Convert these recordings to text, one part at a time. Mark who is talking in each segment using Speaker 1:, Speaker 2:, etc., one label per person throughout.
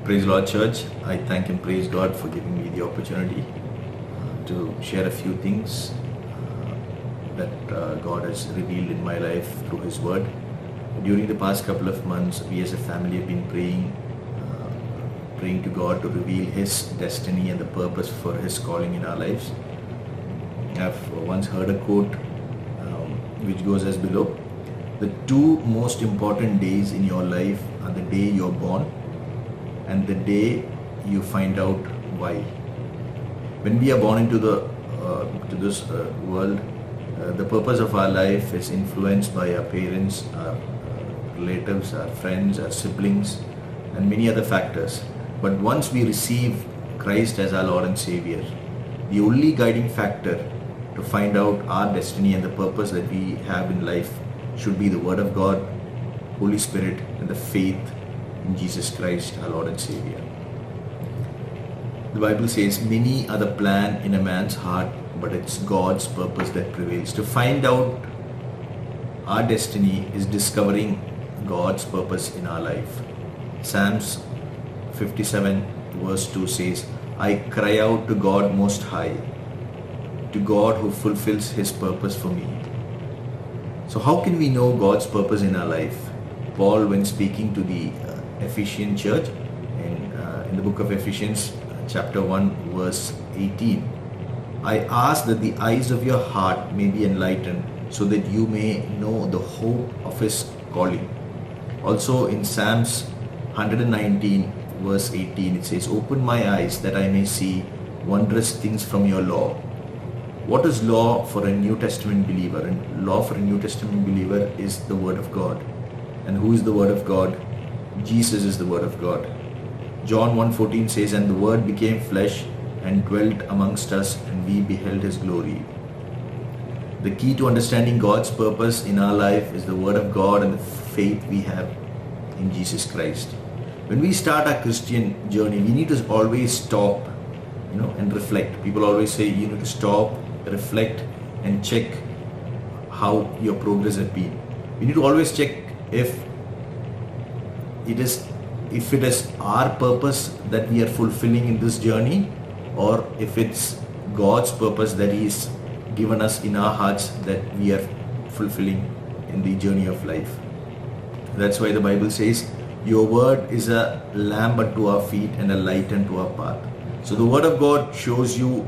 Speaker 1: Praise Lord Church. I thank and praise God for giving me the opportunity to share a few things that God has revealed in my life through His Word. During the past couple of months, we as a family have been praying to God to reveal His destiny and the purpose for His calling in our lives. I've once heard a quote which goes as below: the two most important days in your life are the day you're born and the day you find out why. When we are born into to this world, the purpose of our life is influenced by our parents, our relatives, our friends, our siblings, and many other factors. But once we receive Christ as our Lord and Savior, the only guiding factor to find out our destiny and the purpose that we have in life should be the Word of God, Holy Spirit, and the faith in Jesus Christ, our Lord and Savior. The Bible says, many are the plan in a man's heart, but it's God's purpose that prevails. To find out our destiny is discovering God's purpose in our life. Psalms 57 verse 2 says, I cry out to God Most High, to God who fulfills His purpose for me. So how can we know God's purpose in our life? Paul, when speaking to the Ephesian church in the book of Ephesians chapter 1 verse 18, I ask that the eyes of your heart may be enlightened, so that you may know the hope of His calling. Also in Psalms 119 verse 18, it says, open my eyes that I may see wondrous things from your law. What is law for a New Testament believer? And law for a New Testament believer is the Word of God. And who is the Word of God? Jesus is the Word of God. John 1:14 says, and the Word became flesh and dwelt amongst us, and we beheld His glory. The key to understanding God's purpose in our life is the Word of God and the faith we have in Jesus Christ. When we start our Christian journey, we need to always stop, and reflect. People always say you need to stop, reflect, and check how your progress has been. We need to always check if it is our purpose that we are fulfilling in this journey, or if it's God's purpose that He is given us in our hearts that we are fulfilling in the journey of life. That's why the Bible says, your word is a lamp unto our feet and a light unto our path. So the Word of God shows you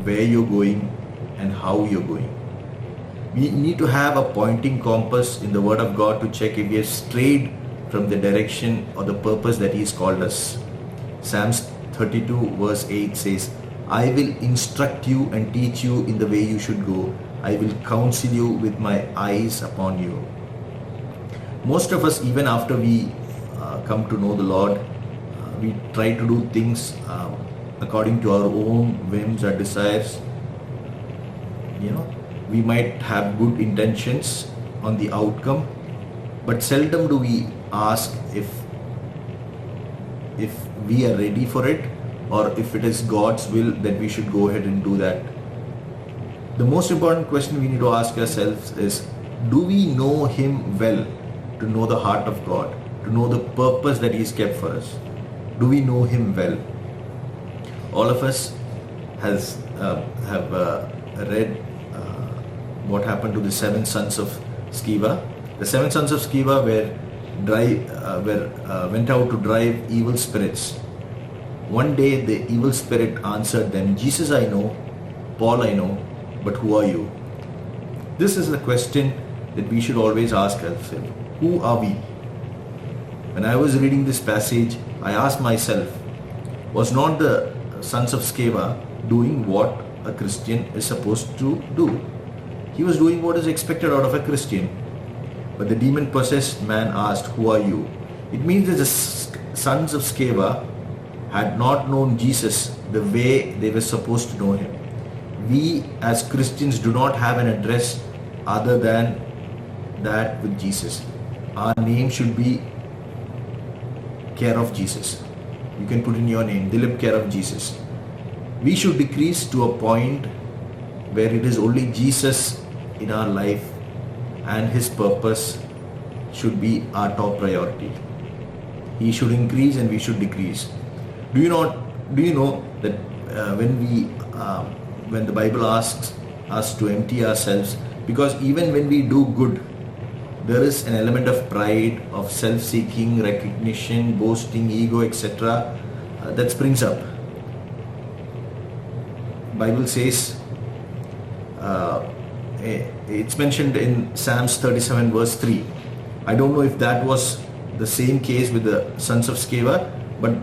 Speaker 1: where you're going and how you're going. We need to have a pointing compass in the Word of God to check if we have strayed from the direction or the purpose that He has called us. Psalms 32 verse 8 says, I will instruct you and teach you in the way you should go. I will counsel you with my eyes upon you. Most of us, even after we come to know the Lord, we try to do things according to our own whims or desires. We might have good intentions on the outcome, but seldom do we ask if we are ready for it, or if it is God's will that we should go ahead and do that. The most important question we need to ask ourselves is, do we know Him well to know the heart of God, to know the purpose that He has kept for us? Do we know Him well? All of us have read what happened to the 7 sons of Sceva. The 7 sons of Sceva went out to drive evil spirits. One day the evil spirit answered them, Jesus I know, Paul I know, but who are you? This is the question that we should always ask ourselves. Who are we? When I was reading this passage, I asked myself, was not the sons of Sceva doing what a Christian is supposed to do? He was doing what is expected out of a Christian. But the demon-possessed man asked, who are you? It means that the sons of Sceva had not known Jesus the way they were supposed to know Him. We as Christians do not have an address other than that with Jesus. Our name should be Care of Jesus. You can put in your name, Dilip Care of Jesus. We should decrease to a point where it is only Jesus in our life, and His purpose should be our top priority. He should increase and we should decrease. Do you know that when the Bible asks us to empty ourselves, because even when we do good, there is an element of pride, of self-seeking, recognition, boasting, ego, etc. That springs up. Bible says, it's mentioned in Psalms 37 verse 3. I don't know if that was the same case with the sons of Sceva, but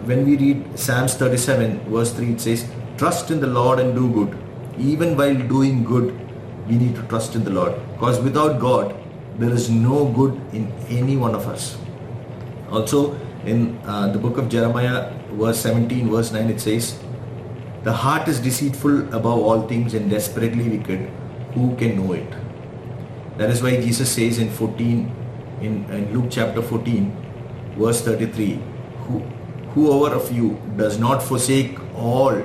Speaker 1: when we read Psalms 37 verse 3, it says, trust in the Lord and do good. Even while doing good, we need to trust in the Lord, because without God, there is no good in any one of us. Also, in the book of Jeremiah, verse 17, verse 9, it says, the heart is deceitful above all things and desperately wicked. Who can know it? That is why Jesus says in Luke chapter 14, verse 33, whoever of you does not forsake all,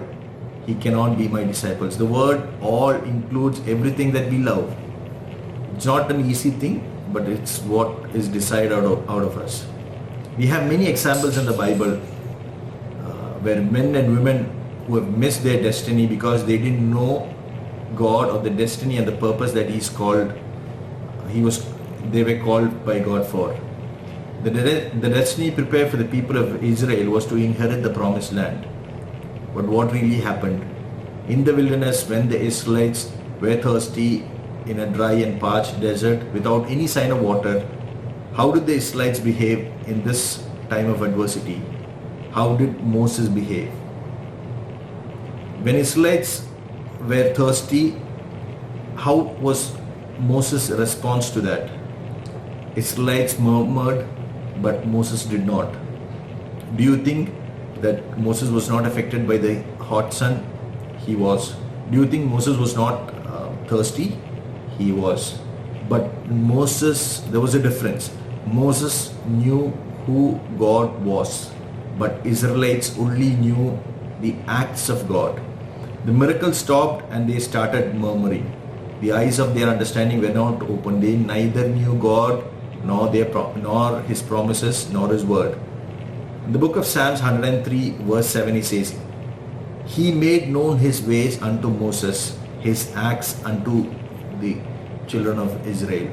Speaker 1: he cannot be my disciples. The word all includes everything that we love. It's not an easy thing, but it's what is decided out of us. We have many examples in the Bible where men and women who have missed their destiny because they didn't know God or the destiny and the purpose that they were called by God for. The destiny prepared for the people of Israel was to inherit the promised land. But what really happened? In the wilderness, when the Israelites were thirsty in a dry and parched desert without any sign of water, how did the Israelites behave in this time of adversity? How did Moses behave? When Israelites were thirsty, how was Moses' response to that? Israelites murmured, but Moses did not. Do you think that Moses was not affected by the hot sun? He was. Do you think Moses was not thirsty? he was. But Moses, there was a difference. Moses knew who God was, but Israelites only knew the acts of God. The miracle stopped and they started murmuring. The eyes of their understanding were not open. They neither knew God nor his promises nor his word. In the book of Psalms 103 verse 7 he says, He made known his ways unto Moses, his acts unto the children of Israel.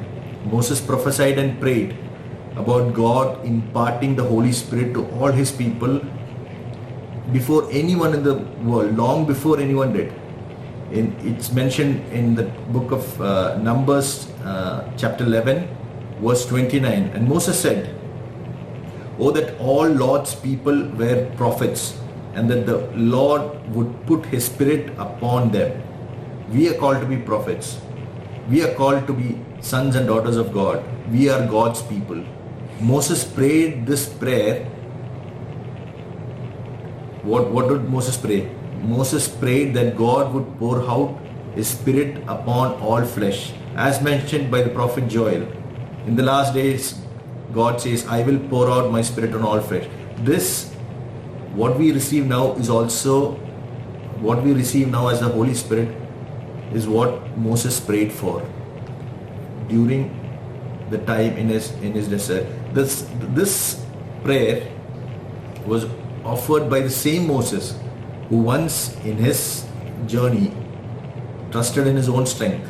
Speaker 1: Moses prophesied and prayed about God imparting the Holy Spirit to all his people before anyone in the world, long before anyone did. It's mentioned in the book of Numbers chapter 11 verse 29, and Moses said, Oh, that all Lord's people were prophets, and that the Lord would put his spirit upon them. We are called to be prophets. We are called to be sons and daughters of God. We are God's people. Moses prayed this prayer. What did Moses pray? Moses prayed that God would pour out his spirit upon all flesh. As mentioned by the prophet Joel, in the last days, God says, I will pour out my spirit on all flesh. This, what we receive now is also, what we receive now as the Holy Spirit is what Moses prayed for during the time in his desert. This prayer was offered by the same Moses who once in his journey trusted in his own strength.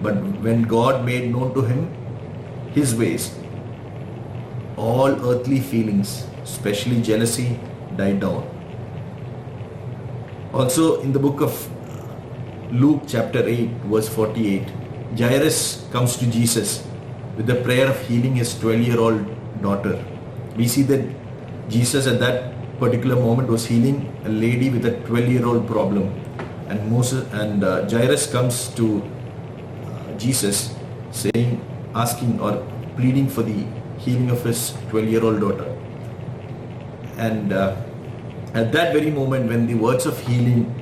Speaker 1: But when God made known to him his ways, all earthly feelings, especially jealousy, died down. Also in the book of Luke chapter 8 verse 48, Jairus comes to Jesus with the prayer of healing his 12-year-old daughter. We see that Jesus at that particular moment was healing a lady with a 12-year-old problem, and Jairus comes to Jesus saying, asking or pleading for the healing of his 12-year-old daughter. And at that very moment when the words of healing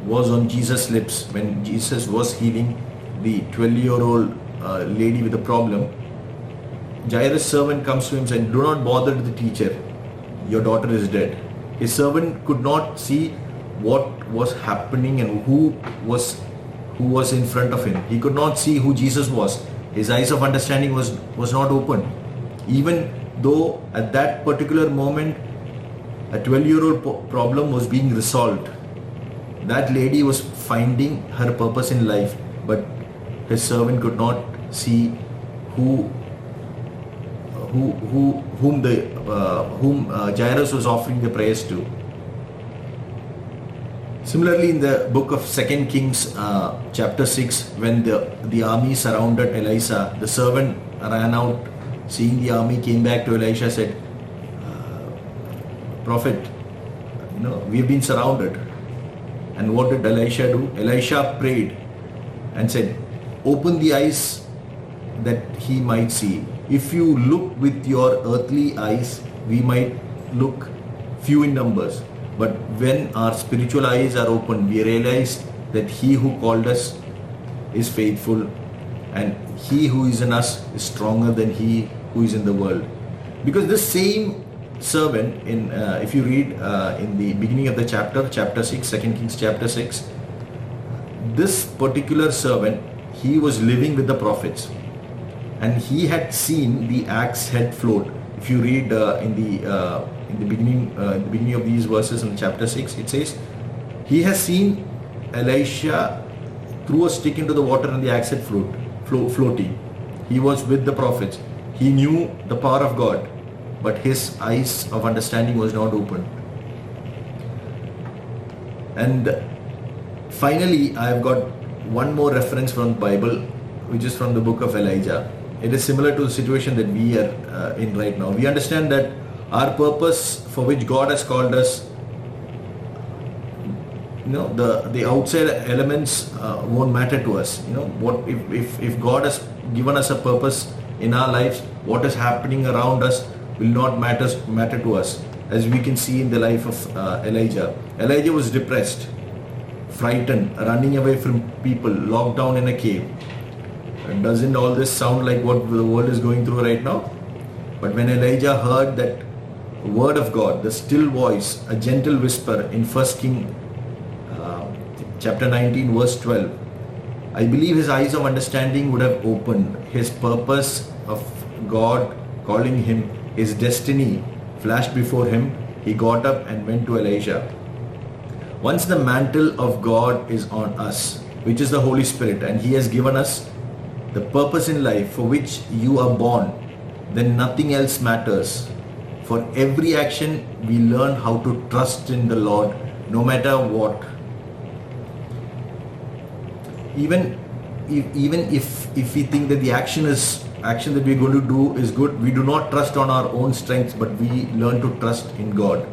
Speaker 1: was on Jesus' lips, when Jesus was healing the 12-year-old lady with a problem, Jairus' servant comes to him saying, do not bother the teacher, your daughter is dead. His servant could not see what was happening and who was in front of him. He could not see who Jesus was. His eyes of understanding was not open. Even though at that particular moment a 12-year-old problem was being resolved. That lady was finding her purpose in life, but his servant could not see whom Jairus was offering the prayers to. Similarly, in the book of 2 Kings chapter 6, when the army surrounded Elisha, the servant ran out, seeing the army, came back to Elisha, said, Prophet, we've been surrounded. And what did Elisha do? Elisha prayed and said, open the eyes that he might see. If you look with your earthly eyes, we might look few in numbers. But when our spiritual eyes are open, we realize that he who called us is faithful, and he who is in us is stronger than he who is in the world. Because this same servant, if you read in the beginning of the chapter 6, 2 Kings chapter 6, this particular servant, he was living with the prophets, and he had seen the axe head float. If you read in the beginning of these verses in chapter 6, it says, he has seen Elisha threw a stick into the water and the axe head floating. He was with the prophets. He knew the power of God, but his eyes of understanding was not open. And finally, I have got one more reference from the Bible, which is from the book of Elijah. It is similar to the situation that we are in right now. We understand that our purpose for which God has called us, the outside elements won't matter to us. What if God has given us a purpose in our lives, what is happening around us will not matter to us. As we can see in the life of Elijah. Elijah was depressed, frightened, running away from people, locked down in a cave. Doesn't all this sound like what the world is going through right now? But when Elijah heard that word of God, the still voice, a gentle whisper in 1 King chapter 19 verse 12, I believe his eyes of understanding would have opened. His purpose of God calling him, his destiny flashed before him. He got up and went to Elijah. Once the mantle of God is on us, which is the Holy Spirit, and he has given us the purpose in life for which you are born, then nothing else matters. For every action, we learn how to trust in the Lord, no matter what. Even if we think that the action that we're going to do is good, we do not trust on our own strengths, but we learn to trust in God.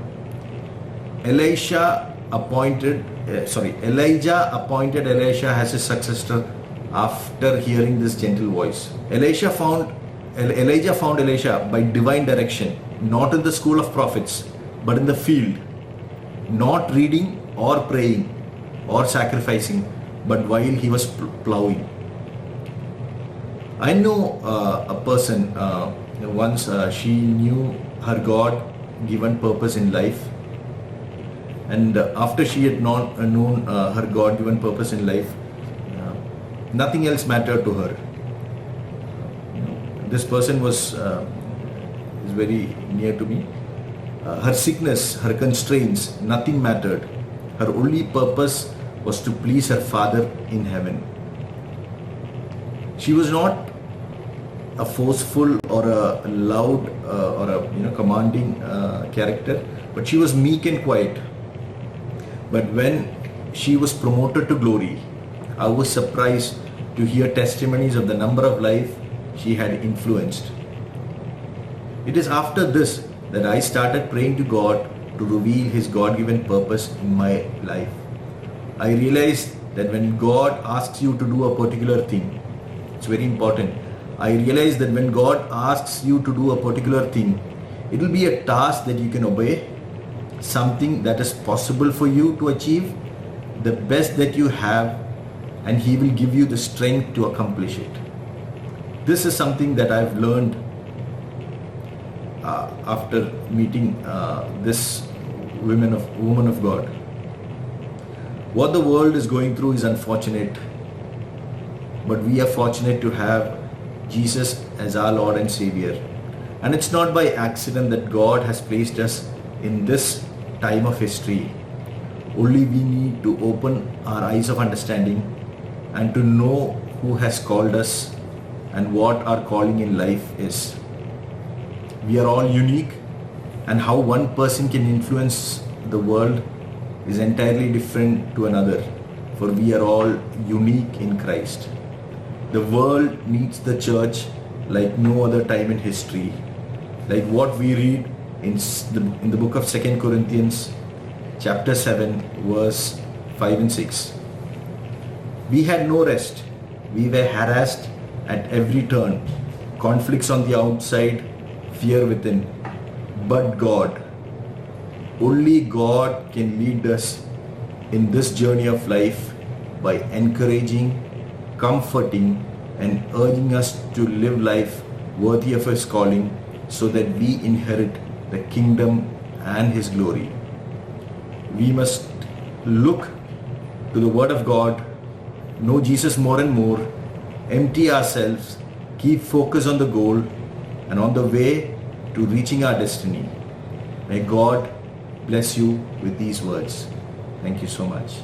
Speaker 1: Elijah appointed Elisha as his successor after hearing this gentle voice. Elijah found Elisha by divine direction, not in the school of prophets, but in the field, not reading or praying or sacrificing, but while he was plowing. I know a person, once she knew her God-given purpose in life, and after she had known her God-given purpose in life, nothing else mattered to her. This person is very near to me. Her sickness, her constraints, nothing mattered. Her only purpose was to please her Father in heaven. She was not a forceful or a loud or a commanding character, but she was meek and quiet. But when she was promoted to glory, I was surprised to hear testimonies of the number of lives she had influenced. It is after this that I started praying to God to reveal His God-given purpose in my life. I realized that when God asks you to do a particular thing, it's very important. I realized that when God asks you to do a particular thing, it will be a task that you can obey, something that is possible for you to achieve, the best that you have, and He will give you the strength to accomplish it. This is something that I've learned after meeting this woman of God. What the world is going through is unfortunate, but we are fortunate to have Jesus as our Lord and Savior. And it's not by accident that God has placed us in this time of history. Only we need to open our eyes of understanding and to know who has called us and what our calling in life is. We are all unique, and how one person can influence the world is entirely different to another, for we are all unique in Christ. The world needs the church like no other time in history, like what we read in the book of 2 Corinthians chapter 7 verse 5 and 6. We had no rest. We were harassed at every turn, conflicts on the outside, fear within. But God, only God can lead us in this journey of life by encouraging, comforting, and urging us to live life worthy of His calling, so that we inherit the kingdom and His glory. We must look to the Word of God, know Jesus more and more, empty ourselves, keep focus on the goal and on the way to reaching our destiny. May God bless you with these words. Thank you so much.